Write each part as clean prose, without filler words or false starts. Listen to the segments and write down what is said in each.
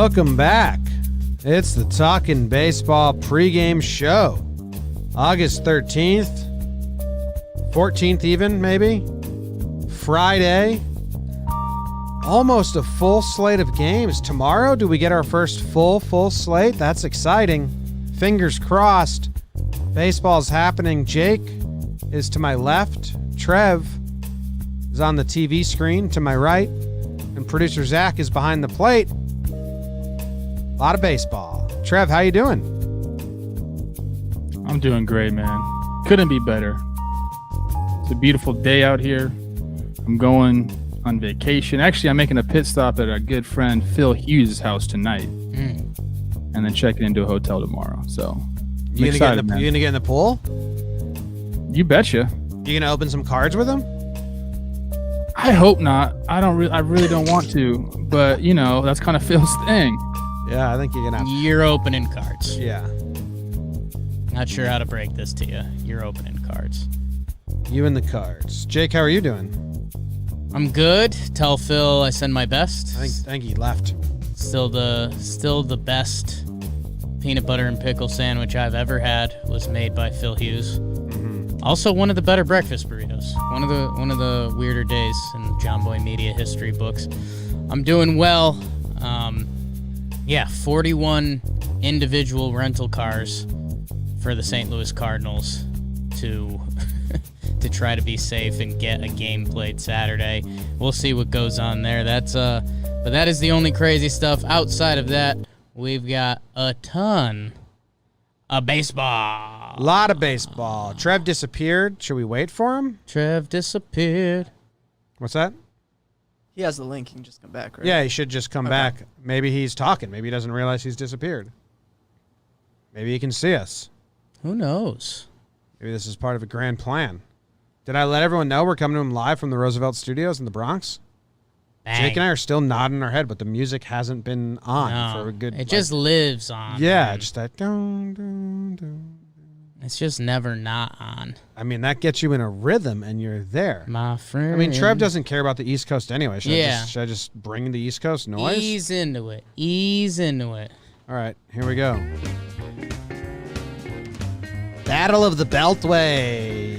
Welcome back. It's the Talkin Baseball pregame show. August 13th, 14th even, maybe. Friday. Almost a full slate of games. Tomorrow, do we get our first full slate? That's exciting. Fingers crossed. Baseball's happening. Jake is to my left. Trev is on the TV screen to my right. And producer Zach is behind the plate. A lot of baseball. Trev, how you doing? I'm doing great, man. Couldn't be better. It's a beautiful day out here. I'm going on vacation. Actually, I'm making a pit stop at our good friend Phil Hughes' house tonight. And then checking into a hotel tomorrow. So You gonna get in the pool? You betcha. You gonna open some cards with him? I hope not. I really don't want to, but you know, that's kind of Phil's thing. Yeah, I think you're gonna have You're opening cards. Yeah. Not sure how to break this to you. You're opening cards. You and the cards. Jake, how are you doing? I'm good. Tell Phil I send my best. I think he left. Still the best peanut butter and pickle sandwich I've ever had was made by Phil Hughes. Also, one of the better breakfast burritos. One of the weirder days in JOMBOY media history books. I'm doing well. 41 individual rental cars for the St. Louis Cardinals to try to be safe and get a game played Saturday. We'll see what goes on there. But that is the only crazy stuff. Outside of that, we've got a ton of baseball. A lot of baseball. Trev disappeared. Should we wait for him? Trev disappeared. What's that? He has the link. He can just come back, right? Yeah, he should just come back. Maybe he's talking. Maybe he doesn't realize he's disappeared. Maybe he can see us. Who knows? Maybe this is part of a grand plan. Did I let everyone know we're coming to him live from the Roosevelt Studios in the Bronx? Bang. Jake and I are still nodding our head, but the music hasn't been on for a good... It just lives on. Yeah, man. just that... Dun, dun, dun. It's just never not on. I mean, that gets you in a rhythm, and you're there. My friend. I mean, Trev doesn't care about the East Coast anyway. Should Yeah. I just bring the East Coast noise? Ease into it. Ease into it. All right, here we go. Battle of the Beltway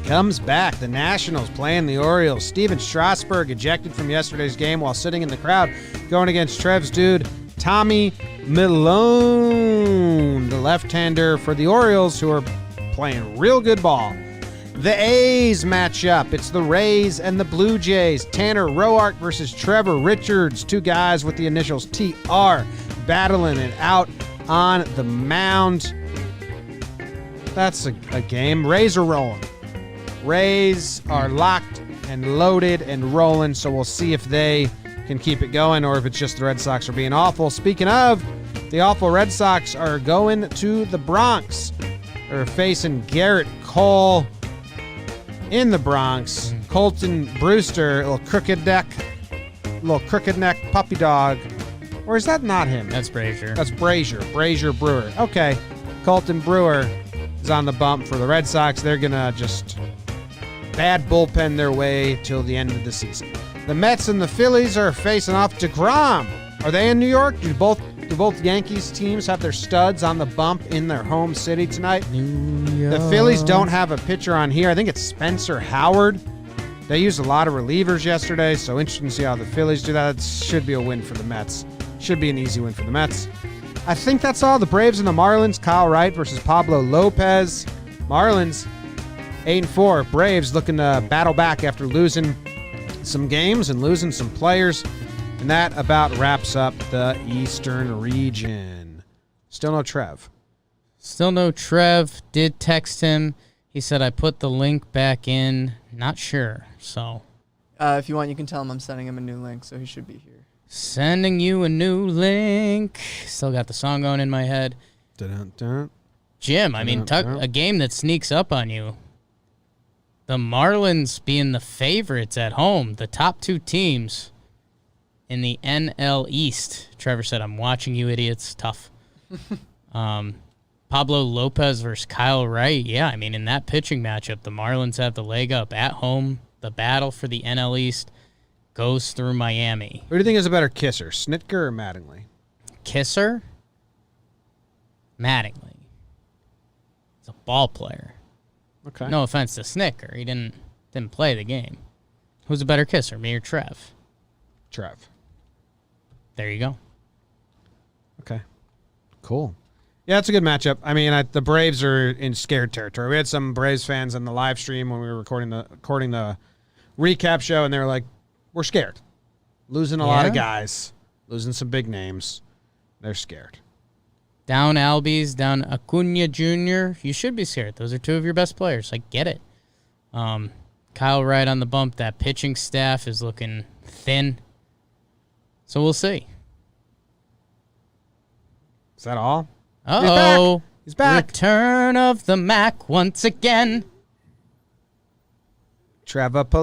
comes back. The Nationals playing the Orioles. Steven Strasburg ejected from yesterday's game while sitting in the crowd, going against Trev's dude, Tommy Milone, the left-hander for the Orioles, who are playing real good ball. The A's match up. It's the Rays and the Blue Jays. Tanner Roark versus Trevor Richards, two guys with the initials TR, battling it out on the mound. That's a game. Rays are rolling. Rays are locked and loaded and rolling, so we'll see if they can keep it going or if it's just the Red Sox are being awful. Speaking of, the awful Red Sox are going to the Bronx. They're facing Garrett Cole in the Bronx. Colton Brewster, a little crooked neck puppy dog. Or is that not him? That's Brazier. That's Brazier. Brazier Brewer. Okay. Colton Brewer is on the bump for the Red Sox. They're going to just bad bullpen their way till the end of the season. The Mets and the Phillies are facing off. DeGrom. Are they in New York? Do both Yankees teams have their studs on the bump in their home city tonight? The Phillies don't have a pitcher on here. I think it's Spencer Howard. They used a lot of relievers yesterday, so interesting to see how the Phillies do that. It should be a win for the Mets. Should be an easy win for the Mets. I think that's all. The Braves and the Marlins. Kyle Wright versus Pablo Lopez. Marlins 8-4. Braves looking to battle back after losing some games and losing some players. And that about wraps up the Eastern region. Still no Trev. Still no Trev. Did text him. He said I put the link back in. Not sure. So if you want, you can tell him I'm sending him a new link, so he should be here. sending you a new link. Still got the song going in my head. Dun-dun-dun. Jim, I mean, a game that sneaks up on you. The Marlins being the favorites at home, the top two teams in the NL East. Trevor said, I'm watching you idiots. Tough. Pablo Lopez versus Kyle Wright. Yeah, I mean, in that pitching matchup, the Marlins have the leg up at home. The battle for the NL East goes through Miami. Who do you think is a better kisser, Snitker or Mattingly? kisser? Mattingly. He's a ball player. Okay. No offense to Snicker. He didn't play the game. Who's a better kisser, me or Trev? Trev. There you go. Okay. Cool. Yeah, it's a good matchup. I mean, the Braves are in scared territory. We had some Braves fans on the live stream when we were recording the recap show, and they were like, we're scared. Losing a lot of guys. Losing some big names. They're scared. Down Albies, down Acuna Jr. You should be scared. Those are two of your best players. I get it. Kyle Wright on the bump. That pitching staff is looking thin. So we'll see. Is that all? Uh-oh. He's back. Return of the Mac once again.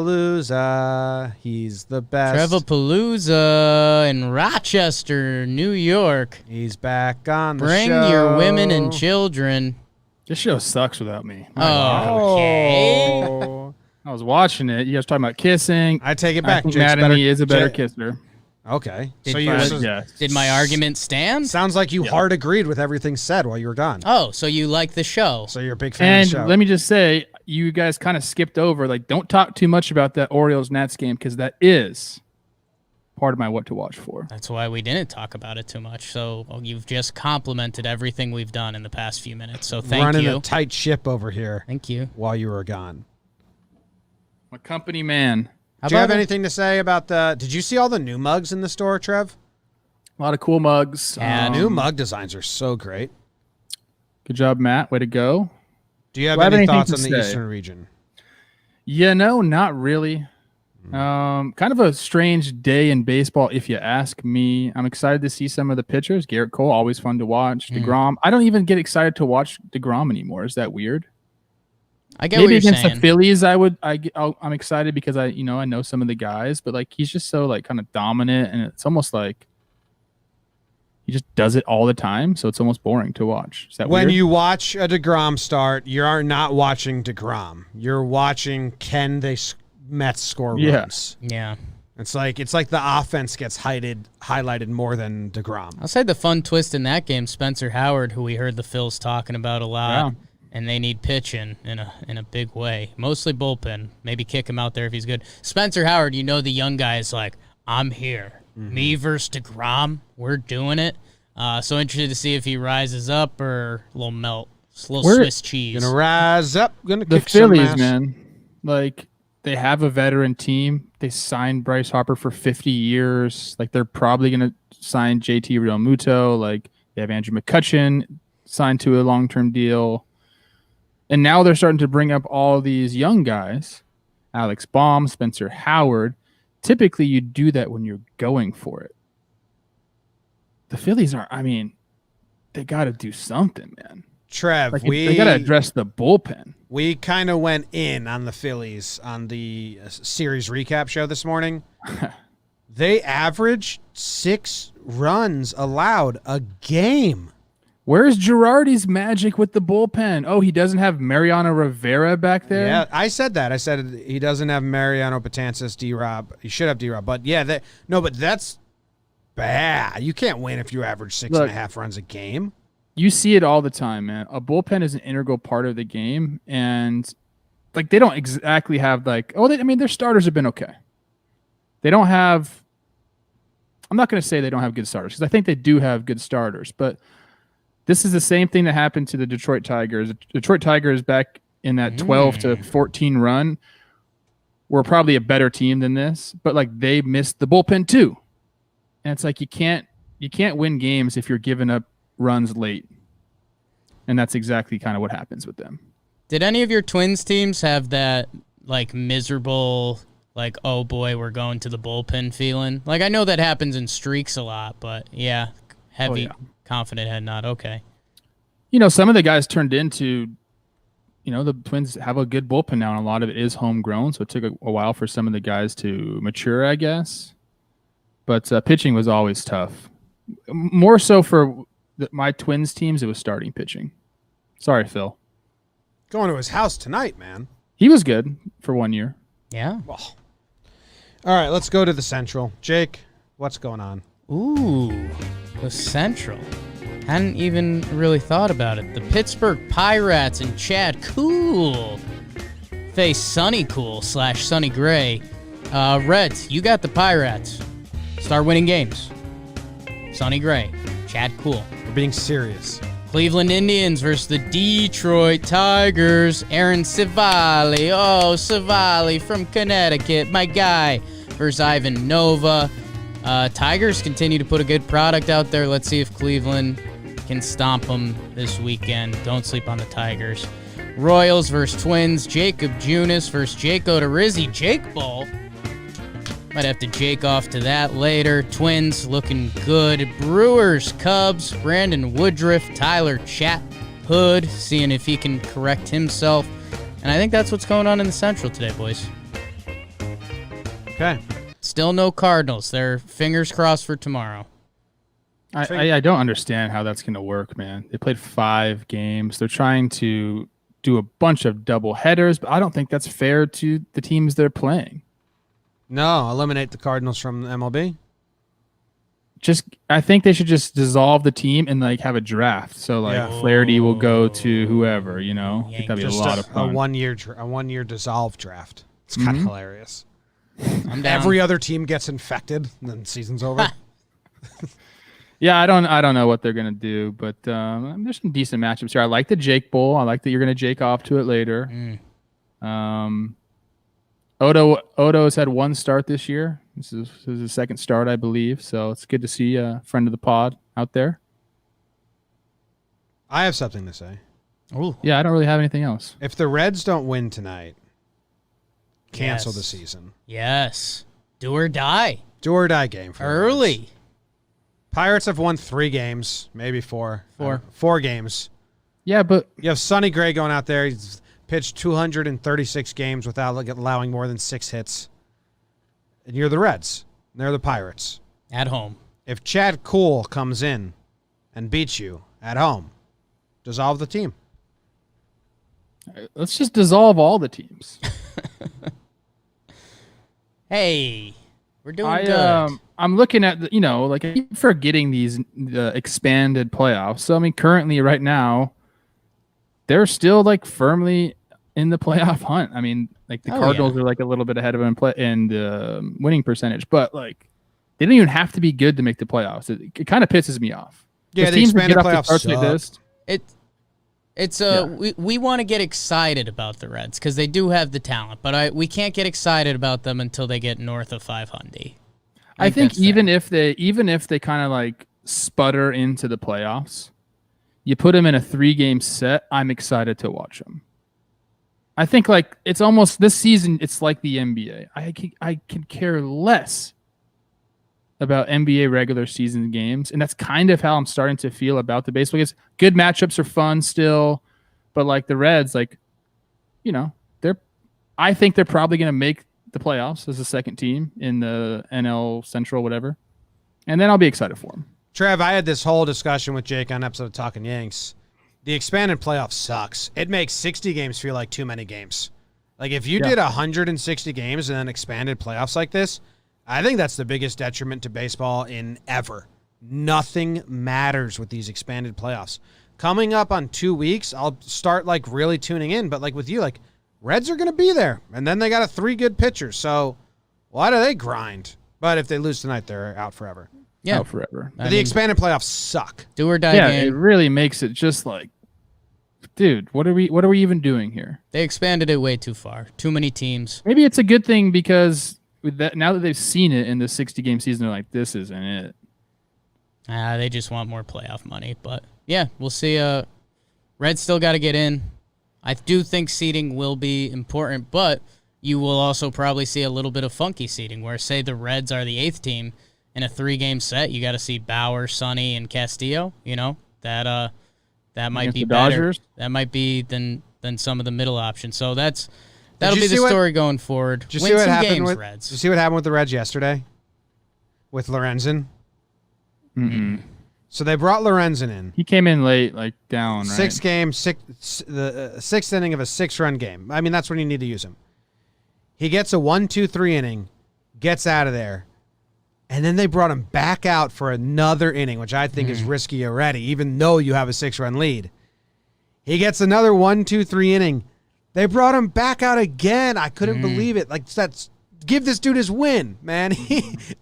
Trevapalooza. He's the best. Trevapalooza in Rochester, New York. He's back on the Bring show. your women and children. This show sucks without me. Okay. Oh. I was watching it. You guys talking about kissing. I take it I back. think Jake's Mattingly is a better Jake- kisser. Okay. Did So you- you Yes. Did my argument stand? sounds like you hard agreed with everything said while you were gone. Oh, so you like the show. So you're a big fan of And the show. let me just say, you guys kind of skipped over. Like, don't talk too much about that Orioles-Nats game because that is part of my what to watch for. That's why we didn't talk about it too much. So you've just complimented everything we've done in the past few minutes. So thank Running you. a tight ship over here Thank you. while you were gone. I'm a company man. How Do you have about anything to say about did you see all the new mugs in the store, Trev? A lot of cool mugs. Yeah, New mug designs are so great. Good job, Matt. Way to go. Do you have Do I have any anything thoughts to on the say? Eastern region? Yeah, no, not really. Kind of a strange day in baseball, if you ask me. I'm excited to see some of the pitchers. Garrett Cole, always fun to watch. DeGrom. I don't even get excited to watch DeGrom anymore. Is that weird? I get what Maybe you're against saying. the Phillies, I'm excited because I know some of the guys, but like he's just so like kind of dominant, and it's almost like he just does it all the time. So it's almost boring to watch. Is that When weird? you watch a DeGrom start, you are not watching DeGrom. You're watching Mets score Yeah. runs. Yeah. It's like the offense gets highlighted more than DeGrom. I'll say the fun twist in that game, Spencer Howard, who we heard the Phils talking about a lot, and they need pitching in a big way. Mostly bullpen. Maybe kick him out there if he's good. Spencer Howard, the young guy is like, I'm here. Me versus DeGrom, we're doing it. So interested to see if he rises up or a little melt. It's a little Swiss cheese. Gonna rise up. Gonna The kick some Phillies, ass. man, like they have a veteran team. They signed Bryce Harper for 50 years. Like they're probably gonna sign JT Realmuto. Like they have Andrew McCutchen signed to a long-term deal, and now they're starting to bring up all these young guys, Alex Baum, Spencer Howard. Typically, you do that when you're going for it. The Phillies are. I mean, they got to do something, man. Trev, Like they got to address the bullpen. We kind of went in on the Phillies on the series recap show this morning. They averaged 6 runs allowed a game. Where's Girardi's magic with the bullpen? Oh, he doesn't have Mariano Rivera back there? Yeah, I said that. I said he doesn't have Mariano Betances, D-Rob. He should have D-Rob. But yeah, but that's bad. You can't win if you average 6.5 runs a game. You see it all the time, man. A bullpen is an integral part of the game, and like they don't exactly have like their starters have been okay. They don't have. I'm not going to say they don't have good starters because I think they do have good starters, but this is the same thing that happened to the Detroit Tigers. Detroit Tigers back in that 12 to 14 run were probably a better team than this, but like they missed the bullpen too, and it's like you can't win games if you're giving up runs late, and that's exactly kind of what happens with them. Did any of your Twins teams have that like miserable, like, oh boy, we're going to the bullpen feeling? Like I know that happens in streaks a lot, but yeah, heavy, confident head nod. Okay. Some of the guys turned into, the Twins have a good bullpen now, and a lot of it is homegrown, so it took a while for some of the guys to mature, I guess. But pitching was always tough. More so for my Twins teams, it was starting pitching. Sorry, Phil. Going to his house tonight, man. He was good for 1 year. Yeah. All right, let's go to the Central. Jake, what's going on? Ooh. The Central. Hadn't even really thought about it. The Pittsburgh Pirates and Chad Cool face Sonny Cool / Sonny Gray. Reds, you got the Pirates. Start winning games. Sonny Gray, Chad Cool. We're being serious. Cleveland Indians versus the Detroit Tigers. Aaron Civale. Oh, Civale from Connecticut, my guy. Versus Ivan Nova. Tigers continue to put a good product out there. Let's see if Cleveland can stomp them this weekend. Don't sleep on the Tigers. Royals versus Twins. Jacob Junis versus Jake Odorizzi. Jake Bowl. Might have to Jake off to that later. Twins looking good. Brewers, Cubs, Brandon Woodruff, Tyler Chathood, seeing if he can correct himself. And I think that's what's going on in the Central today, boys. Okay. Still no Cardinals. They're fingers crossed for tomorrow. I don't understand how that's going to work, man. They played 5 games. They're trying to do a bunch of double headers, but I don't think that's fair to the teams they're playing. No, eliminate the Cardinals from MLB. I think they should just dissolve the team and like have a draft. So like Flaherty will go to whoever, you know. I think that'd be a lot of fun. A one-year dissolve draft. It's kind of hilarious. I'm down. Every other team gets infected, and then the season's over. Yeah, I don't know what they're gonna do, but there's some decent matchups here. I like the Jake Bowl. I like that you're gonna Jake off to it later. Odo's had 1 start this year. This is his 2nd start, I believe. So it's good to see a friend of the pod out there. I have something to say. Ooh. Yeah, I don't really have anything else. If the Reds don't win tonight, cancel the season. Yes. Do or die. Do or die game for the Early. Reds. Pirates have won 3 games, maybe 4. 4 games. Yeah, but you have Sonny Gray going out there. He's pitched 236 games without allowing more than 6 hits. And you're the Reds. And they're the Pirates. At home. If Chad Cool comes in and beats you at home, dissolve the team. Let's just dissolve all the teams. Hey, we're doing good. I'm looking at, like I keep forgetting these expanded playoffs. So, I mean, currently right now, they're still like firmly in the playoff hunt. I mean, like the Cardinals are like a little bit ahead of them in winning percentage, but like they don't even have to be good to make the playoffs. It kind of pisses me off. Yeah, the expanded playoffs we want to get excited about the Reds because they do have the talent, but we can't get excited about them until they get north of 500. I think even if they kind of like sputter into the playoffs, you put them in a 3-game set, I'm excited to watch them. I think like it's almost this season, it's like the NBA. I can care less about NBA regular season games, and that's kind of how I'm starting to feel about the baseball games. Good matchups are fun still, but like the Reds, like, I think they're probably going to make the playoffs as a 2nd team in the NL Central, whatever, and then I'll be excited for them. Trev, I had this whole discussion with Jake on an episode of Talkin' Yanks. The expanded playoff sucks. It makes 60 games feel like too many games. Like if you did 160 games and then expanded playoffs like this, I think that's the biggest detriment to baseball in ever. Nothing matters with these expanded playoffs. Coming up on 2 weeks, I'll start like really tuning in, but like with you, like Reds are going to be there, and then they got 3 good pitchers. So why do they grind? But if they lose tonight, they're out forever. Yeah, out forever. The expanded playoffs suck. Do or die game. Yeah, it really makes it just like, dude, what are we even doing here? They expanded it way too far. Too many teams. Maybe it's a good thing because with that, now that they've seen it in the 60-game season, they're like, this isn't it. They just want more playoff money. But yeah, we'll see. Reds still got to get in. I do think seeding will be important, but you will also probably see a little bit of funky seeding where, say, the Reds are the 8th team in a 3-game set. You got to see Bauer, Sonny, and Castillo. That might be better. Dodgers. That might be than some of the middle options. So that'll be the story going forward. Did you see what happened with Reds? Did you see what happened with the Reds yesterday? With Lorenzen? Mm-mm. So they brought Lorenzen in. He came in late, like down, right? 6th game, the 6th inning of a 6-run game. I mean, that's when you need to use him. He gets a 1-2-3 inning, gets out of there. And then they brought him back out for another inning, which I think is risky already, even though you have a 6-run lead. He gets another 1, 2, 3 inning. They brought him back out again. I couldn't believe it. Like, give this dude his win, man.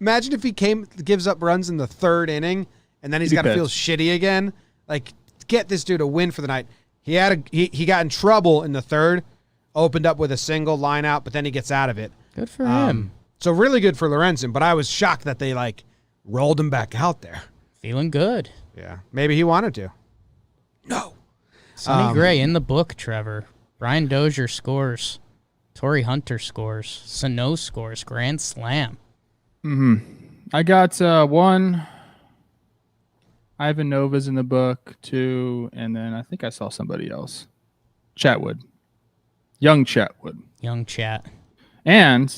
Imagine if he gives up runs in the 3rd inning, and then he's got to feel shitty again. Like, get this dude a win for the night. He got in trouble in the 3rd, opened up with a single line out, but then he gets out of it. Good for him. So really good for Lorenzen, but I was shocked that they rolled him back out there. Feeling good. Yeah, maybe he wanted to. No. Sonny Gray in the book, Trevor. Brian Dozier scores. Torrey Hunter scores. Sano scores. Grand slam. I got 1. Ivan Nova's in the book, 2, and then I think I saw somebody else. Chatwood. Young Chatwood. Young Chat. And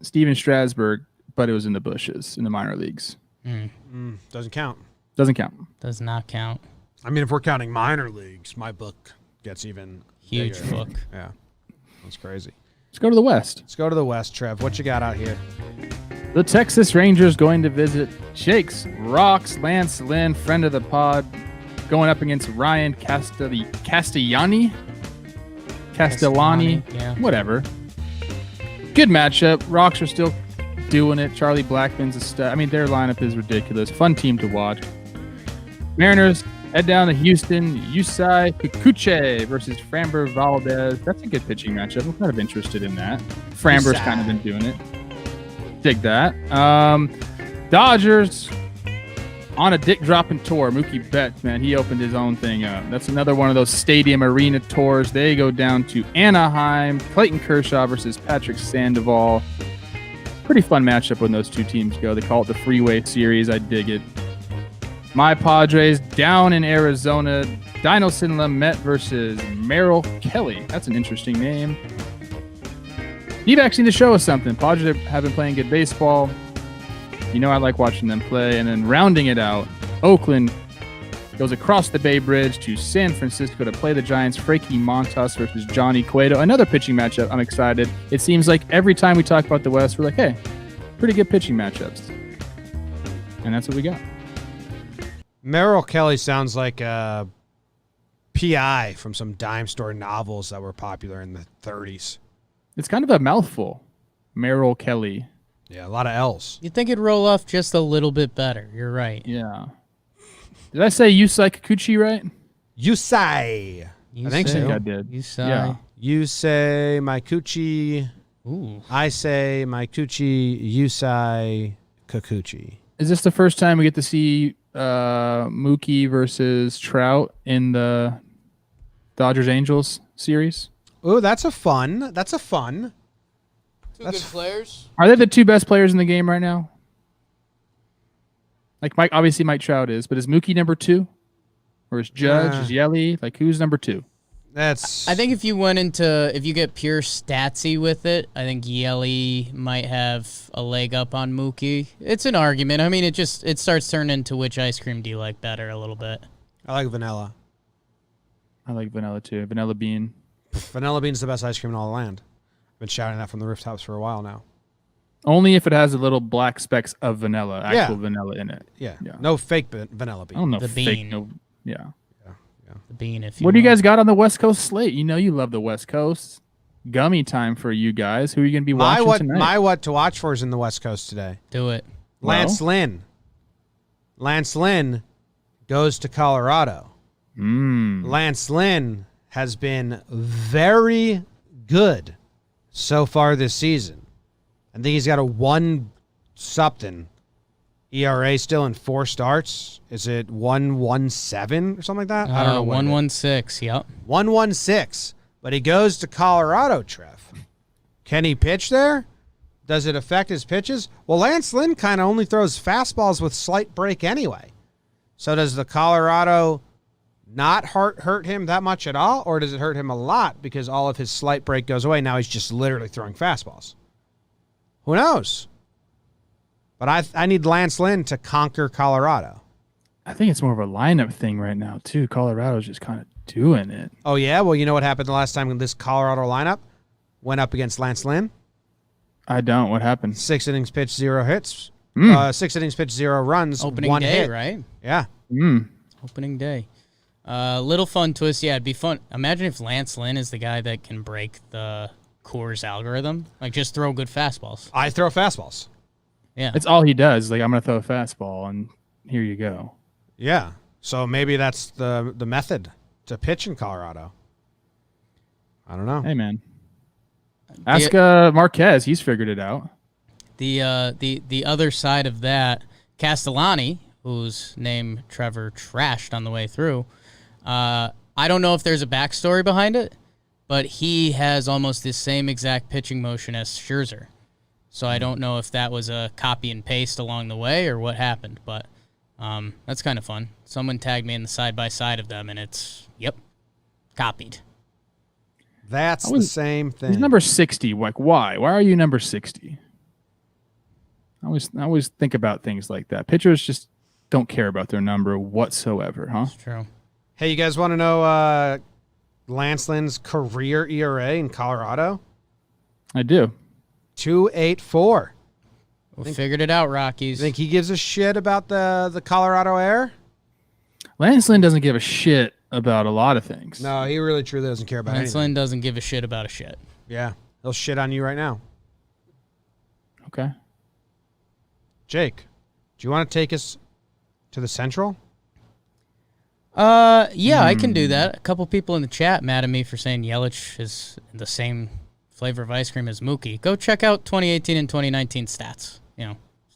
Steven Strasburg, but it was in the bushes in the minor leagues. Doesn't count. Doesn't count. Does not count. I mean, if we're counting minor leagues, my book gets even Huge bigger. book. Yeah, that's crazy. Let's go to the West. Let's go to the West, Trev. What you got out here? The Texas Rangers going to visit Jake's Rocks. Lance Lynn, friend of the pod, going up against Ryan Castellani, yeah. whatever. Good matchup. Rocks are still doing it. Charlie Blackmon's a stud. I mean, their lineup is ridiculous. Fun team to watch. Mariners head down to Houston. Yusei Kikuchi versus Framber Valdez. That's a good pitching matchup. I'm kind of interested in that. Framber's kind of been doing it. Dig that. Dodgers on a dick dropping tour. Mookie Betts, man, he opened his own thing up. That's another one of those stadium arena tours. They go down to Anaheim. Clayton Kershaw versus Patrick Sandoval. Pretty fun matchup when those two teams go. They call it the Freeway Series. I dig it. My Padres down in Arizona. Dinelson Lamet versus Merrill Kelly. That's an interesting name. You've actually to show us something. Padres have been playing good baseball. You know I like watching them play. And then rounding it out, Oakland goes across the Bay Bridge to San Francisco to play the Giants. Frankie Mantas versus Johnny Cueto. Another pitching matchup. I'm excited. It seems like every time we talk about the West, we're like, hey, pretty good pitching matchups. And that's what we got. Merrill Kelly sounds like a PI from some dime store novels that were popular in the 30s. It's kind of a mouthful. Merrill Kelly. Yeah, a lot of L's. You'd think it'd roll off just a little bit better. You're right. Yeah. Did I say Yusei Kikuchi right? Yusei. I think so. I did. You say. Yeah. You say my coochie. Ooh. I say my coochie. Yusei Kikuchi. Is this the first time we get to see Mookie versus Trout in the Dodgers-Angels series? Oh, that's a fun. Two good players. Are they the two best players in the game right now? Like obviously Mike Trout is, but is Mookie number 2? Or is Judge, is Yelly? Like who's number 2? I think if you get pure statsy with it, I think Yelly might have a leg up on Mookie. It's an argument. I mean, it starts turning into which ice cream do you like better a little bit. I like vanilla. I like vanilla too. Vanilla bean. Vanilla bean's the best ice cream in all the land. I've been shouting that from the rooftops for a while now. Only if it has a little black specks of vanilla, actual vanilla in it. Yeah. No fake vanilla bean. I don't know. The fake, bean. no, yeah. The bean, if you What do you will. guys got on the West Coast slate? You know you love the West Coast. Gummy time for you guys. Who are you going to be watching tonight? My what to watch for is in the West Coast today. Do it. Lance Lynn. Lance Lynn goes to Colorado. Lance Lynn has been very good so far this season. I think he's got a 1-something ERA still in 4 starts. Is it 1.17 or something like that? I don't know. 1.16. Yep. 1.16. But he goes to Colorado, Trev. Can he pitch there? Does it affect his pitches? Well, Lance Lynn kind of only throws fastballs with slight break anyway. So does the Colorado not hurt him that much at all? Or does it hurt him a lot because all of his slight break goes away? Now he's just literally throwing fastballs. Who knows? But I need Lance Lynn to conquer Colorado. I think it's more of a lineup thing right now, too. Colorado's just kind of doing it. Oh, yeah? Well, you know what happened the last time this Colorado lineup went up against Lance Lynn? I don't. What happened? 6 innings pitched, 0 hits. 6 innings pitched, 0 runs, Opening 1 day, hit. right? Yeah. Opening day. Little fun twist. Yeah, it'd be fun. Imagine if Lance Lynn is the guy that can break the Coors algorithm. Like, just throw good fastballs. I throw fastballs. Yeah. It's all he does. Like, I'm going to throw a fastball, and here you go. Yeah. So maybe that's the method to pitch in Colorado. I don't know. Hey, man. Ask Marquez. He's figured it out. The other side of that, Castellani, whose name Trevor trashed on the way through, I don't know if there's a backstory behind it, but he has almost the same exact pitching motion as Scherzer. So I don't know if that was a copy and paste along the way or what happened, but that's kind of fun. Someone tagged me in the side-by-side of them, and it's, copied. That's the same thing. He's number 60. Like, why? Why are you number 60? I always think about things like that. Pitchers just don't care about their number whatsoever, huh? That's true. Hey, you guys want to know Lance Lynn's career ERA in Colorado? I do. 2.84. We figured it out, Rockies. You think he gives a shit about the Colorado air? Lance Lynn doesn't give a shit about a lot of things. No, he really truly doesn't care about Lance anything. Lynn doesn't give a shit about a shit. Yeah, he'll shit on you right now. Okay. Jake, do you want to take us to the Central? Yeah, I can do that. A couple people in the chat mad at me for saying Yelich is the same flavor of ice cream as Mookie. Go check out 2018 and 2019 stats.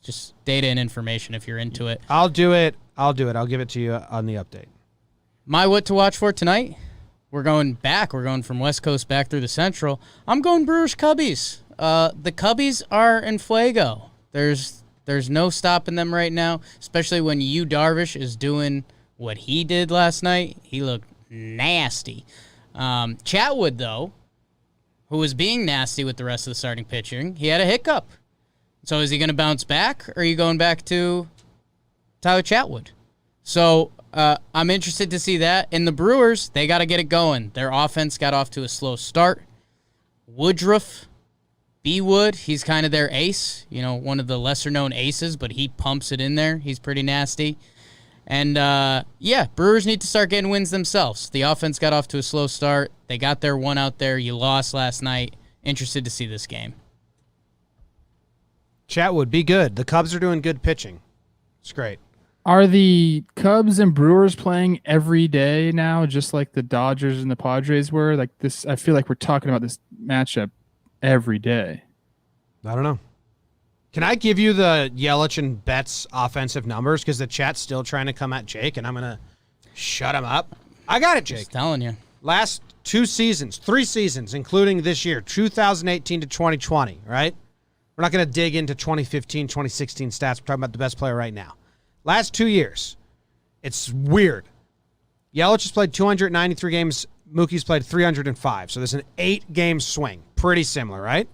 Just data and information if you're into it. I'll do it. I'll give it to you on the update. My what to watch for tonight? We're going back. We're going from West Coast back through the Central. I'm going Brewers Cubbies. The Cubbies are in fuego. There's no stopping them right now, especially when Yu Darvish is doing what he did last night. He looked nasty. Chatwood, though, who was being nasty with the rest of the starting pitching, he had a hiccup. So is he going to bounce back, or are you going back to Tyler Chatwood? So I'm interested to see that. And the Brewers, they got to get it going. Their offense got off to a slow start. Woodruff, B-Wood, he's kind of their ace, one of the lesser-known aces, but he pumps it in there. He's pretty nasty. And, Brewers need to start getting wins themselves. The offense got off to a slow start. They got their one out there. You lost last night. Interested to see this game. Chatwood, be good. The Cubs are doing good pitching. It's great. Are the Cubs and Brewers playing every day now, just like the Dodgers and the Padres were? Like this, I feel like we're talking about this matchup every day. I don't know. Can I give you the Yelich and Betts offensive numbers? Because the chat's still trying to come at Jake, and I'm going to shut him up. I got it, Jake. Just telling you. Last 3 seasons, including this year, 2018 to 2020, right? We're not going to dig into 2015, 2016 stats. We're talking about the best player right now. Last 2 years, it's weird. Yelich has played 293 games. Mookie's played 305. So there's an 8-game swing. Pretty similar, right?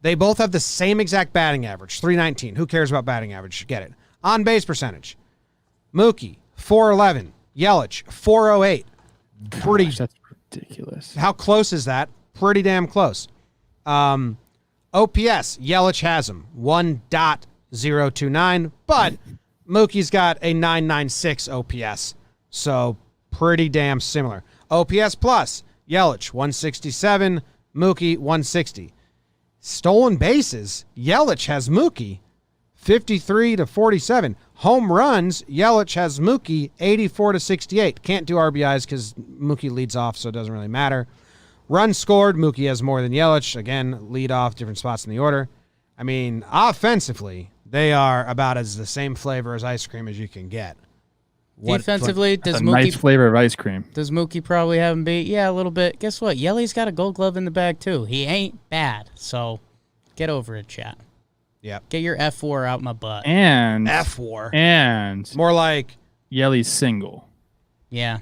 They both have the same exact batting average, 319. Who cares about batting average? Get it. On base percentage. Mookie, 411. Yelich, 408. Gosh, that's ridiculous. How close is that? Pretty damn close. OPS, Yelich has him, 1.029, but Mookie's got a 996 OPS, so pretty damn similar. OPS plus, Yelich, 167, Mookie, 160. Stolen bases, Yelich has Mookie, 53 to 47. Home runs, Yelich has Mookie, 84 to 68. Can't do RBIs because Mookie leads off, so it doesn't really matter. Runs scored, Mookie has more than Yelich. Again, lead off, different spots in the order. I mean, offensively, they are about as the same flavor as ice cream as you can get. Defensively, does That's a Mookie nice flavor of ice cream. Does Mookie probably have him beat? Yeah, a little bit. Guess what? Yelly's got a Gold Glove in the bag too. He ain't bad. So get over it, chat. Yep. Get your F4 out my butt. And F4. And more like Yelly's single. Yeah.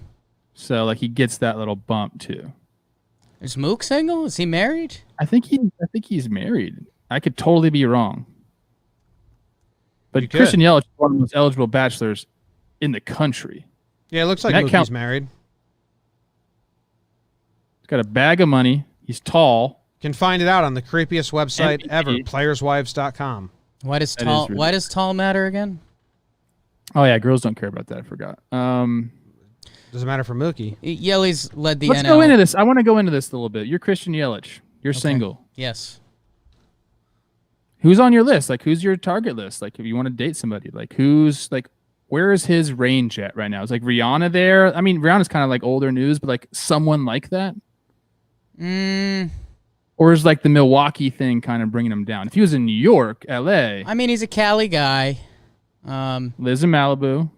So like he gets that little bump too. Is Mook single? Is he married? I think he's married. I could totally be wrong. But Christian Yelich is one of the most eligible bachelors in the country. Yeah, it looks like Mookie's married. He's got a bag of money. He's tall. Can find it out on the creepiest website MVP. ever, playerswives.com. Why does That tall? is really Why does tall matter again? Oh yeah, girls don't care about that. I forgot. Doesn't matter for Mookie. Yelly's led the Let's NL. go into this. I want to go into this a little bit. You're Christian Yelich. You're Okay. single. Yes. Who's on your list? Like, who's your target list? Like, if you want to date somebody, like, who's like, where is his range at right now? Is like Rihanna there? I mean, Rihanna's kind of like older news, but like someone like that, or is like the Milwaukee thing kind of bringing him down? If he was in New York, L.A., I mean, he's a Cali guy. lives in Malibu.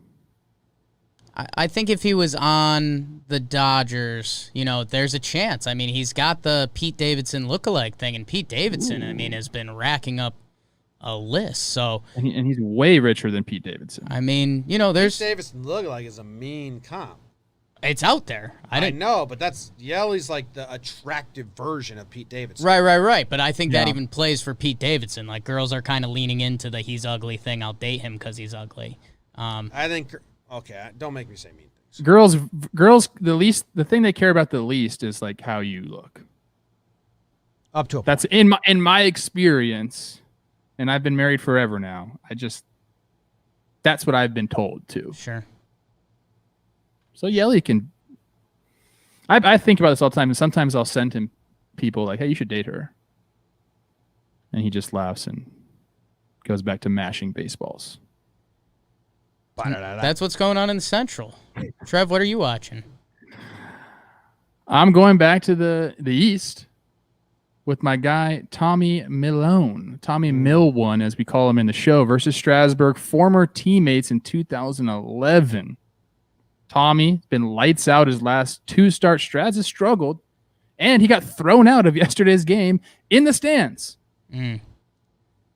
I think if he was on the Dodgers, there's a chance. I mean, he's got the Pete Davidson lookalike thing, and Pete Davidson, I mean, has been racking up a list. So, And he's way richer than Pete Davidson. I mean, there's Davidson look like is a mean comp. it's out there. I know, but that's Yelly's like the attractive version of Pete Davidson. Right. But I think that Yeah. even plays for Pete Davidson. Like, girls are kind of leaning into the he's ugly thing. I'll date him because he's ugly. I think. Okay, don't make me say mean things. Girls, the thing they care about the least is like how you look. Up to a point. That's in my experience, and I've been married forever now. That's what I've been told too. Sure. So Yelly can. I think about this all the time, and sometimes I'll send him people like, "Hey, you should date her," and he just laughs and goes back to mashing baseballs. That's what's going on in the Central. Trev, what are you watching? I'm going back to the East with my guy Tommy Milone. Tommy Milone, as we call him in the show, versus Strasburg, former teammates in 2011. Tommy been lights out his last 2 starts. Straz has struggled, and he got thrown out of yesterday's game in the stands.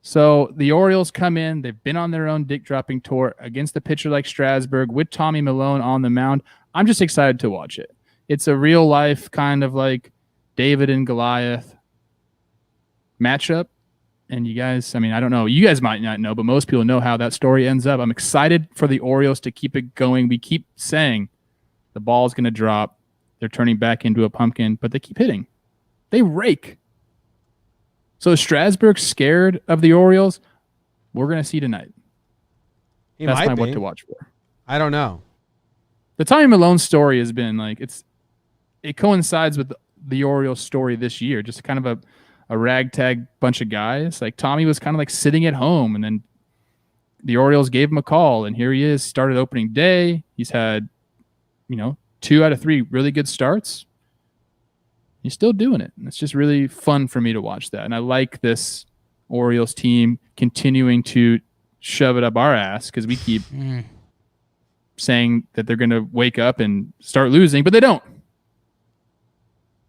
So the Orioles come in. They've been on their own dick-dropping tour against a pitcher like Strasburg with Tommy Milone on the mound. I'm just excited to watch it. It's a real-life kind of like David and Goliath matchup. And you guys, I mean, I don't know. You guys might not know, but most people know how that story ends up. I'm excited for the Orioles to keep it going. We keep saying the ball's going to drop. They're turning back into a pumpkin, but they keep hitting. They rake. So is Strasburg scared of the Orioles? We're going to see tonight. That's might my be. what to watch for. I don't know. The Tommy Milone story has been like it coincides with the Orioles story this year. Just kind of a ragtag bunch of guys. Like Tommy was kind of like sitting at home, and then the Orioles gave him a call, and here he is. Started opening day. He's had 2 out of 3 really good starts. He's still doing it. And it's just really fun for me to watch that. And I like this Orioles team continuing to shove it up our ass because we keep saying that they're going to wake up and start losing, but they don't.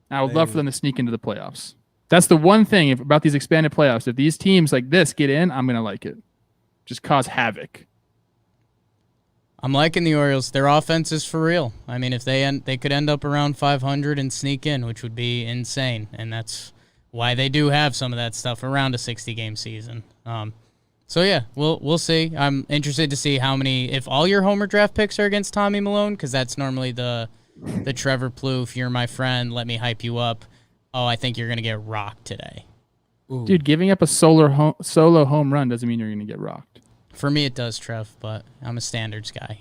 I would love for them to sneak into the playoffs. That's the one thing about these expanded playoffs. If these teams like this get in, I'm going to like it. Just cause havoc. I'm liking the Orioles. Their offense is for real. I mean, if they could end up around 500 and sneak in, which would be insane, and that's why they do have some of that stuff around a 60-game season. So yeah, we'll see. I'm interested to see how many, if all your homer draft picks are against Tommy Milone, because that's normally the Trevor Plouffe, you're my friend, let me hype you up. Oh, I think you're gonna get rocked today. Ooh. Dude, giving up a solo home run doesn't mean you're going to get rocked. For me, it does, Trev, but I'm a standards guy,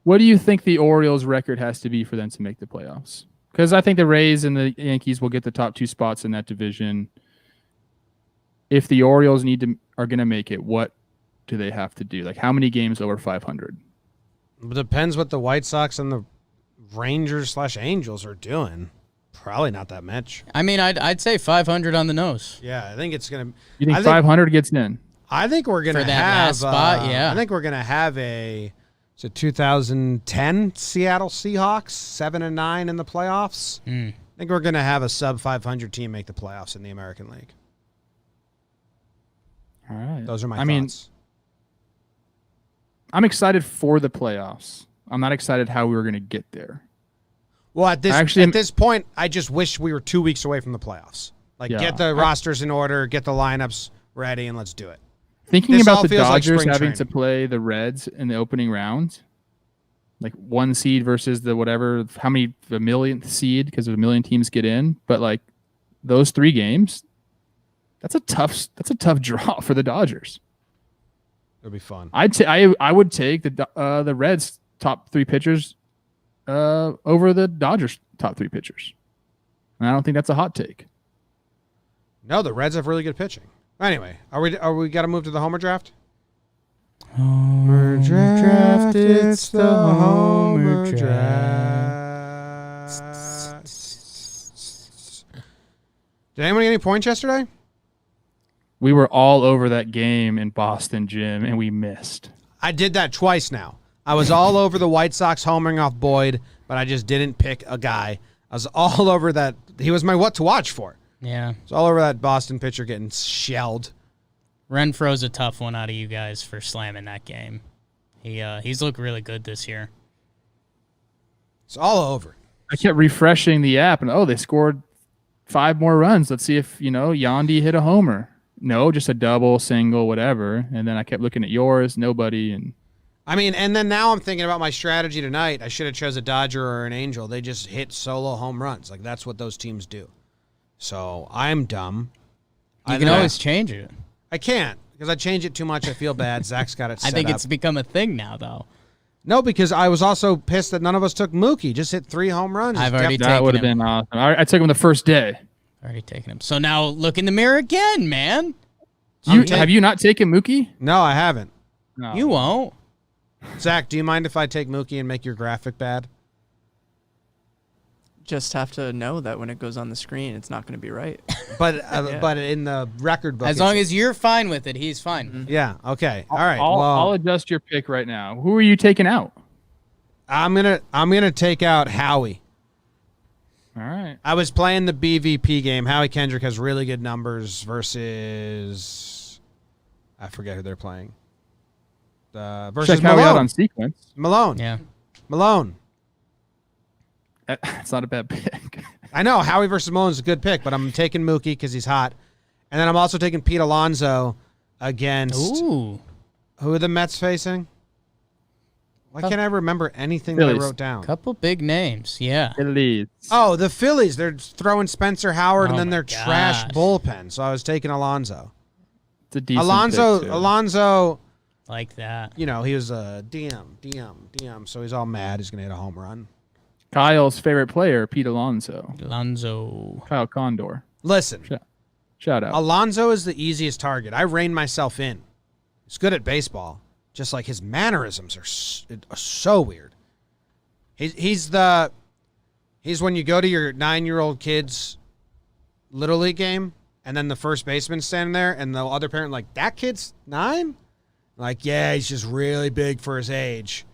What do you think the Orioles' record has to be for them to make the playoffs? Because I think the Rays and the Yankees will get the top 2 spots in that division. If the Orioles are going to make it, what do they have to do? Like, how many games over 500? It depends what the White Sox and the Rangers/Angels are doing. Probably not that much. I mean, I'd say 500 on the nose. Yeah, I think it's gonna. You think 500 gets in? I think we're gonna For that have last spot, yeah. I think we're gonna have a 2010 Seattle Seahawks 7-9 in the playoffs. I think we're gonna have a sub 500 team make the playoffs in the American League. All right. Those are my mean, thoughts. I'm excited for the playoffs. I'm not excited how we were going to get there. Well, at this point, I just wish we were 2 weeks away from the playoffs. Like, get the rosters in order, get the lineups ready, and let's do it. Thinking This about all the feels like Dodgers spring having training. to play the Reds in the opening round, like 1 seed versus the whatever, how many, the millionth seed because of a million teams get in, but like those 3 games, that's a tough draw for the Dodgers. It'll be fun. I would take the Reds' top 3 pitchers over the Dodgers' top 3 pitchers. And I don't think that's a hot take. No, the Reds have really good pitching. Anyway, are we got to move to the Homer draft? Homer draft, it's the Homer draft. Did anyone get any points yesterday? We were all over that game in Boston, Jim, and we missed. I did that twice now. I was all over the White Sox homering off Boyd, but I just didn't pick a guy. I was all over that. He was my what to watch for. Yeah. I was all over that Boston pitcher getting shelled. Renfro's a tough one out of you guys for slamming that game. He's looked really good this year. It's all over. I kept refreshing the app, and they scored 5 more runs. Let's see if, Yandy hit a homer. No, just a double, single, whatever. And then I kept looking at yours, nobody. And and then now I'm thinking about my strategy tonight. I should have chose a Dodger or an Angel. They just hit solo home runs. Like, that's what those teams do. So I'm dumb. You can always change it. I can't, because I change it too much. I feel bad. Zach's got it set I think up. it's become a thing now, though. No, because I was also pissed that none of us took Mookie. Just hit 3 home runs. I've already taken that would have been awesome. I took him the first day. Already taken him. So now look in the mirror again, man. Have you not taken Mookie? No, I haven't. No. You won't. Zach, do you mind if I take Mookie and make your graphic bad? Just have to know that when it goes on the screen, it's not going to be right. But but in the record book, As long as you're fine with it, he's fine. Mm-hmm. yeah, okay, all right. I'll adjust your pick right now. Who are you taking out? I'm gonna take out Howie. All right. I was playing the BVP game. Howie Kendrick has really good numbers versus I forget who they're playing. Versus Check Howie Malone. out on sequence. Malone. Yeah. Malone. It's not a bad pick. I know Howie versus Malone is a good pick, but I'm taking Mookie because he's hot, and then I'm also taking Pete Alonso against. Ooh. Who are the Mets facing? Why can't I remember anything Phillies. that I wrote down? Couple big names. Yeah. Phillies. Oh, the Phillies. They're throwing Spencer Howard and Oh then my their trash gosh. bullpen. So I was taking Alonso. It's a decent pick, too. Alonso, Like that. he was a DM. So he's all mad. He's going to hit a home run. Kyle's favorite player, Pete Alonso. Alonso. Kyle Condor. Listen, Shout out. Alonso is the easiest target. I rein myself in. He's good at baseball. Just like his mannerisms are so weird. He's when you go to your 9-year-old kid's Little League game, and then the first baseman's standing there, and the other parent like, that kid's 9? Like, yeah, he's just really big for his age.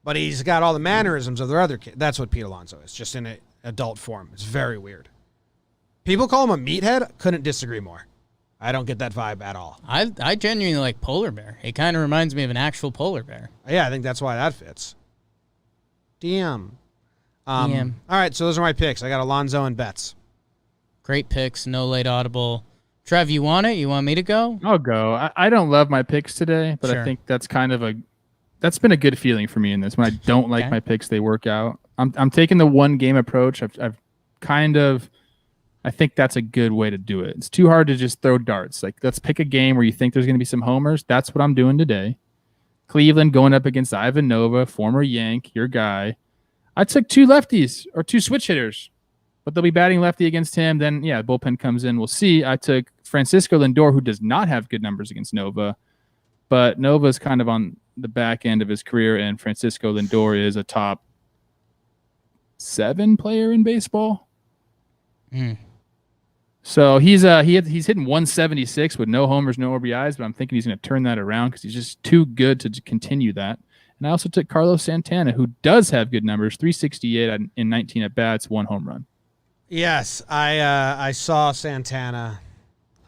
But he's got all the mannerisms of their other kid. That's what Pete Alonso is, just in an adult form. It's very weird. People call him a meathead. Couldn't disagree more. I don't get that vibe at all. I genuinely like polar bear. It kind of reminds me of an actual polar bear. Yeah, I think that's why that fits. DM. DM. All right, so those are my picks. I got Alonso and Betts. Great picks. No late audible. Trev, you want it? You want me to go? I'll go. I don't love my picks today, but Sure. I think that's that's been a good feeling for me in this. When I don't like Okay. my picks, they work out. I'm taking the one game approach. I think that's a good way to do it. It's too hard to just throw darts. Like, let's pick a game where you think there's going to be some homers. That's what I'm doing today. Cleveland going up against Ivan Nova, former Yank, your guy. I took 2 lefties or 2 switch hitters, but they'll be batting lefty against him. Then, yeah, bullpen comes in. We'll see. I took Francisco Lindor, who does not have good numbers against Nova, but Nova's kind of on the back end of his career, and Francisco Lindor is a top 7 player in baseball. So he's hitting 176 with no homers, no RBIs, but I'm thinking he's going to turn that around because he's just too good to continue that. And I also took Carlos Santana, who does have good numbers, 368 in 19 at bats, 1 home run. Yes, I saw Santana.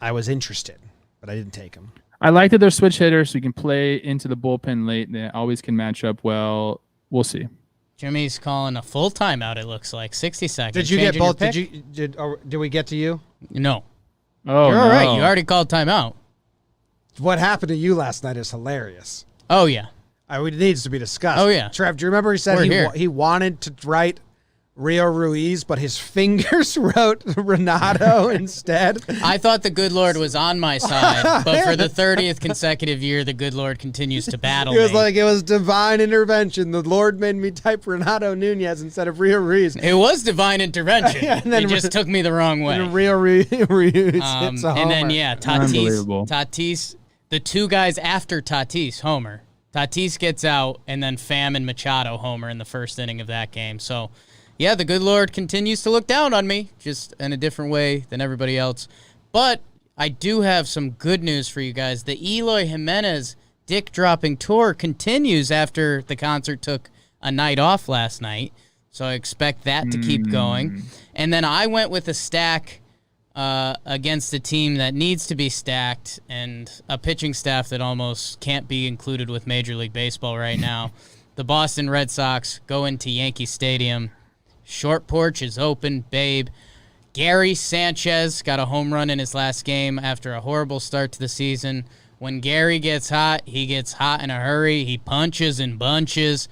I was interested, but I didn't take him. I like that they're switch hitters, so you can play into the bullpen late. They always can match up well. We'll see. Jimmy's calling a full timeout, it looks like. 60 seconds. Did you get Changing your both? pick? Did we get to you? No. Oh, You're all no. right. You already called timeout. What happened to you last night is hilarious. Oh, yeah. It needs to be discussed. Oh, yeah. Trev, do you remember he said We're here. he wanted to write Rio Ruiz, but his fingers wrote Renato instead. I thought the good Lord was on my side, but for the 30th consecutive year, the good Lord continues to battle It was me. like it was divine intervention. The Lord made me type Renato Nunez instead of Rio Ruiz. It was divine intervention. Yeah, and then it just took me the wrong way. And Rio Ruiz hits a homer. And then, Unbelievable. Tatis, the two guys after Tatis, homer. Tatis gets out, and then Pham and Machado homer in the first inning of that game. So, yeah, the good Lord continues to look down on me, just in a different way than everybody else. But I do have some good news for you guys. The Eloy Jimenez dick-dropping tour continues after the concert took a night off last night. So I expect that to keep going. And then I went with a stack against a team that needs to be stacked and a pitching staff that almost can't be included with Major League Baseball right now. The Boston Red Sox go into Yankee Stadium. Short porch is open, babe. Gary Sanchez got a home run in his last game after a horrible start to the season. When Gary gets hot, he gets hot in a hurry. He punches in bunches.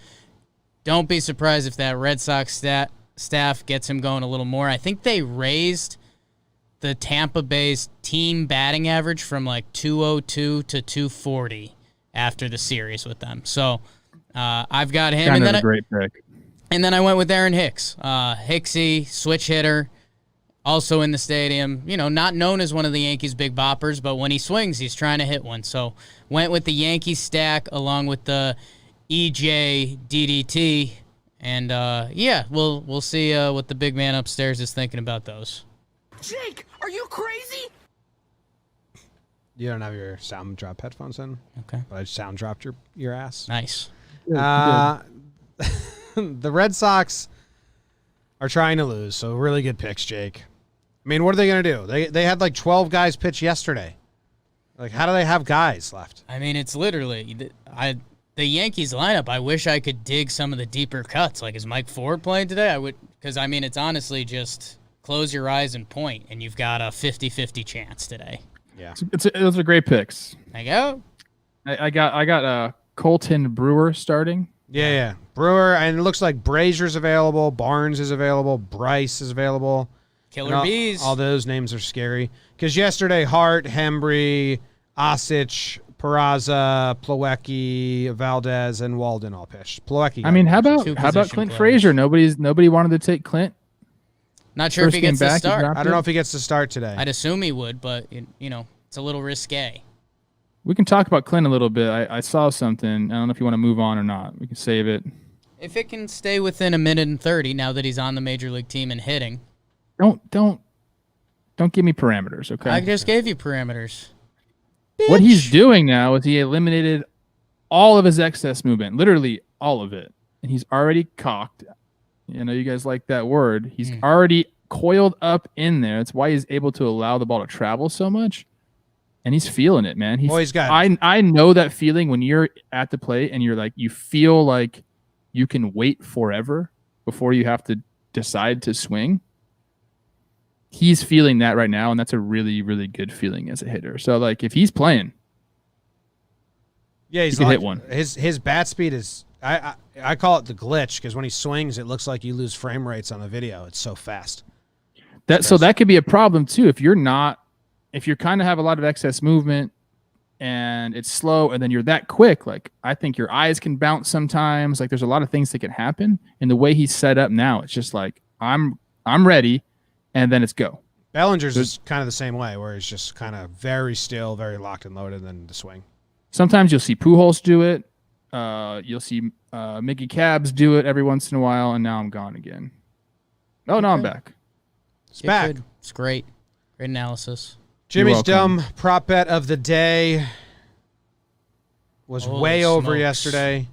Don't be surprised if that Red Sox staff gets him going a little more. I think they raised the Tampa Bay's team batting average from like 202 to 240 after the series with them. So I've got him. Kind of a great pick. And then I went with Aaron Hicks. Hicksy, switch hitter, also in the stadium. You know, not known as one of the Yankees' big boppers, but when he swings, he's trying to hit one. So went with the Yankees stack along with the EJ DDT. And, yeah, we'll see what the big man upstairs is thinking about those. Jake, are you crazy? You don't have your sound drop headphones in? Okay. But I sound dropped your ass. Nice. The Red Sox are trying to lose, so really good picks, Jake. I mean, what are they going to do? They had like 12 guys pitch yesterday. Like, how do they have guys left? I mean, it's literally the Yankees lineup. I wish I could dig some of the deeper cuts. Like, is Mike Ford playing today? I would, because I mean, it's honestly just close your eyes and point, and you've got a 50-50 chance today. Yeah, Those are great picks. There you go. I got Colton Brewer starting. Yeah. Brewer, and it looks like Brazier's available, Barnes is available, Bryce is available. Killer Bees. All those names are scary. Because yesterday, Hart, Hembry, Osich, Peraza, Plawecki, Valdez, and Walden all pitched. Plawecki. I mean, how about Two Clint position Frazier? Nobody wanted to take Clint. Not sure if First he game gets to back, he start. dropped I don't know if he gets to start today. I'd assume he would, but, you know, it's a little risque. We can talk about Clint a little bit. I saw something. I don't know if you want to move on or not. We can save it. If it can stay within a minute and 30 now that he's on the Major League team and hitting. Don't give me parameters, okay? I just gave you parameters. What he's doing now is he eliminated all of his excess movement, literally all of it. And he's already cocked. You know, you guys like that word. He's already coiled up in there. That's why he's able to allow the ball to travel so much. And he's feeling it, man. He's got. I know that feeling when you're at the plate and you're like, you feel like you can wait forever before you have to decide to swing. He's feeling that right now, and that's a really, really good feeling as a hitter. So, like, if he's playing, Yeah, he's can hit one. His bat speed is. I call it the glitch because when he swings, it looks like you lose frame rates on the video. It's so fast. So that could be a problem too if you're kind of have a lot of excess movement and it's slow and then you're that quick. Like, I think your eyes can bounce sometimes. Like, there's a lot of things that can happen. And the way he's set up now, it's just like I'm ready, and then it's go. Bellinger's is kind of the same way, where he's just kind of very still, very locked and loaded, and then the swing. Sometimes you'll see Pujols do it. You'll see Mickey Cabs do it every once in a while, and now I'm gone again. Oh, no, I'm back. It's back. Good. It's great. Great analysis. Jimmy's welcome. dumb prop bet of the day was Holy way over smokes. yesterday.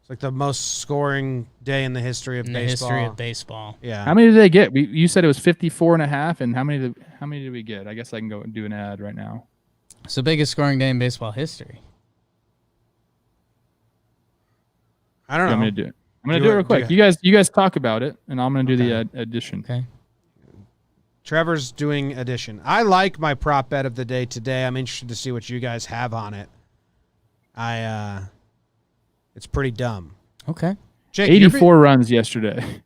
It's like the most scoring day in the history of In the baseball. history of baseball. Yeah. How many did they get? You said it was 54.5, and how many did we get? I guess I can go and do an ad right now. It's the biggest scoring day in baseball history. I don't know. I'm gonna do it. I'm gonna Do do it it- real quick. do You guys talk about it, and I'm gonna do the addition. Okay. Trevor's doing addition. I like my prop bet of the day today. I'm interested to see what you guys have on it. It's pretty dumb. Okay. Jake, you're 84 runs yesterday.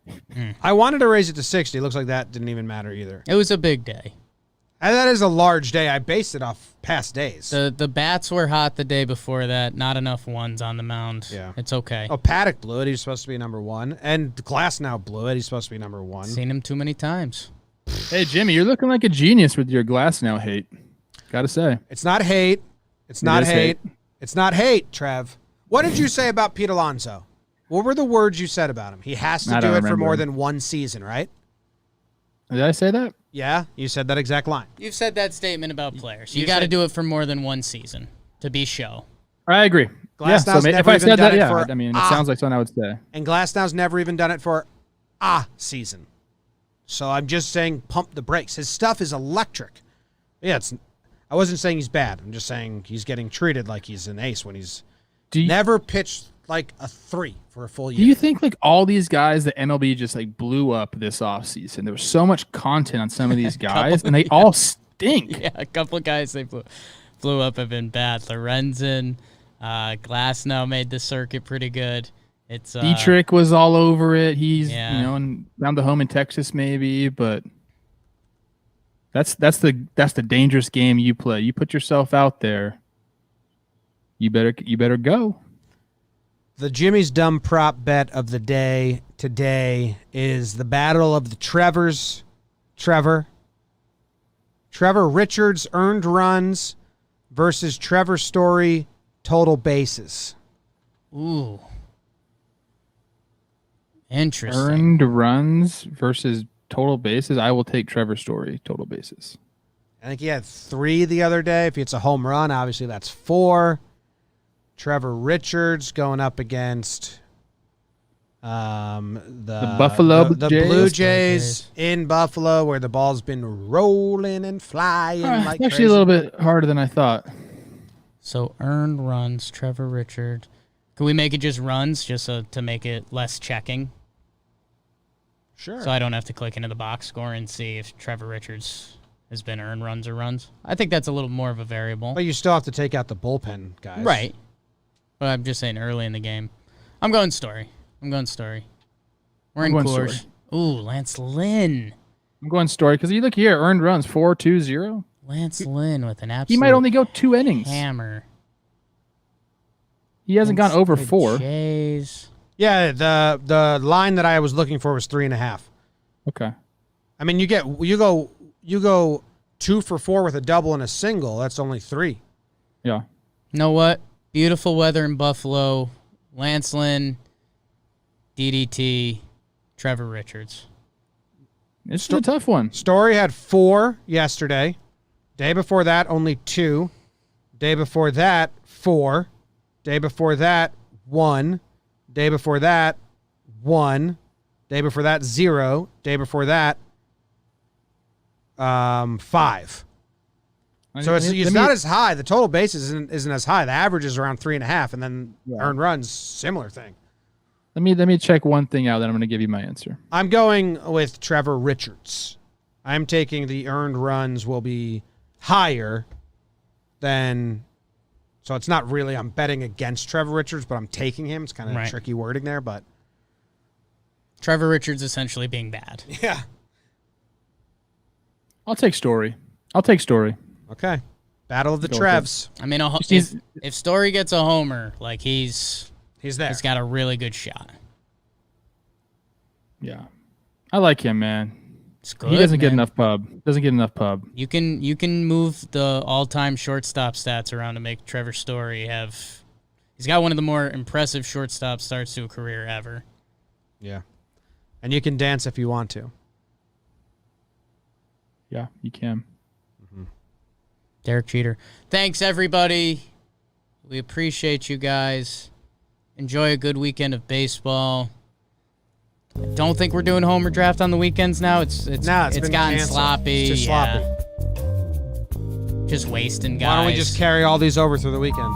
I wanted to raise it to 60. Looks like that didn't even matter either. It was a big day. And that is a large day. I based it off past days. The bats were hot the day before that. Not enough ones on the mound. Yeah. It's okay. Oh, Paddock blew it. He's supposed to be number 1. And Glass now blew it. He's supposed to be number 1. Seen him too many times. Hey, Jimmy, you're looking like a genius with your glass now hate. Gotta say. It's not hate. It's not is hate. hate. It's not hate, Trev. What did you say about Pete Alonso? What were the words you said about him? He has to I do don't it for remember. more than one season, right? Did I say that? Yeah, you said that exact line. You've said that statement about players. You You got to said- do it for more than one season to be show. I agree. Glasnow's if never I even said done that, it yeah, for I mean, it sounds like something I would say. And Glasnow's never even done it for a season. So I'm just saying pump the brakes. His stuff is electric. Yeah, I wasn't saying he's bad. I'm just saying he's getting treated like he's an ace when he's never pitched like a 3 for a full year. Do you think like all these guys that MLB just like blew up this offseason? There was so much content on some of these guys, and they all stink. Yeah, a couple of guys they blew up have been bad. Lorenzen, Glasnow made the circuit pretty good. It's Dietrich was all over it. He's Yeah. and found the home in Texas maybe, but that's the dangerous game you play. You put yourself out there. You better go. The Jimmy's Dumb prop bet of the day today is the battle of the Trevors. Trevor Richards earned runs versus Trevor Story total bases. ooh, interesting. Earned runs versus total bases. I will take Trevor Story total bases. I think he had 3 the other day. If it's a home run, obviously that's 4. Trevor Richards going up against the Buffalo the Jays. Blue Jays in Buffalo, where the ball's been rolling and flying like It's actually crazy. a little bit harder than I thought. So earned runs, Trevor Richard. Can we make it just runs, just to make it less checking? Sure. So I don't have to click into the box score and see if Trevor Richards has been earned runs or runs. I think that's a little more of a variable. But you still have to take out the bullpen guys. Right. But I'm just saying early in the game. I'm going Story. We're in I'm going Coors. Story. Ooh, Lance Lynn. I'm going Story because you look here, earned runs 4.20. Lance Lynn with an absolute He might only go 2 innings. hammer. He hasn't gone over The 4. Jays. Yeah, the line that I was looking for was 3.5. Okay. I mean, you go 2 for 4 with a double and a single. That's only 3. Yeah. You know what? Beautiful weather in Buffalo. Lance Lynn, DDT, Trevor Richards. It's a tough one. Story had 4 yesterday. Day before that, only 2. Day before that, 4. Day before that, 1. Day before that, 1. Day before that, 0. Day before that, 5. So it's not as high. The total bases isn't as high. The average is around 3.5, and then earned runs, similar thing. Let me check one thing out, then I'm going to give you my answer. I'm going with Trevor Richards. I'm taking the earned runs will be higher than. So it's not really I'm betting against Trevor Richards, but I'm taking him. It's kind of Right. tricky wording there, but Trevor Richards essentially being bad. yeah. I'll take Story. Okay. Battle of the Go with Trevs. I mean, He's- if Story gets a homer, like he's He's there. got a really good shot. Yeah. I like him, man. It's good. He doesn't get man. enough pub. You can move the all-time shortstop stats around to make Trevor Story have. He's got one of the more impressive shortstop starts to a career ever. Yeah. And you can dance if you want to. Yeah, you can. Derek Jeter. Thanks, everybody. We appreciate you guys. Enjoy a good weekend of baseball. I don't think we're doing Homer Draft on the weekends now. It's been gotten canceled. sloppy. It's just sloppy. Just wasting guys. Why don't we just carry all these over through the weekend?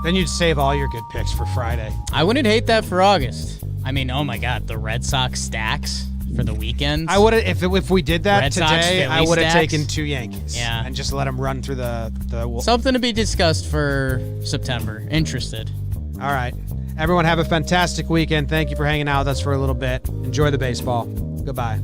Then you'd save all your good picks for Friday. I wouldn't hate that for August. I mean, oh my God, the Red Sox stacks for the weekends. I would have if we did that Red Sox, today. I Philly would have stacks. taken 2 Yankees. Yeah. And just let them run through the. Something to be discussed for September. Interested. All right. Everyone have a fantastic weekend. Thank you for hanging out with us for a little bit. Enjoy the baseball. Goodbye.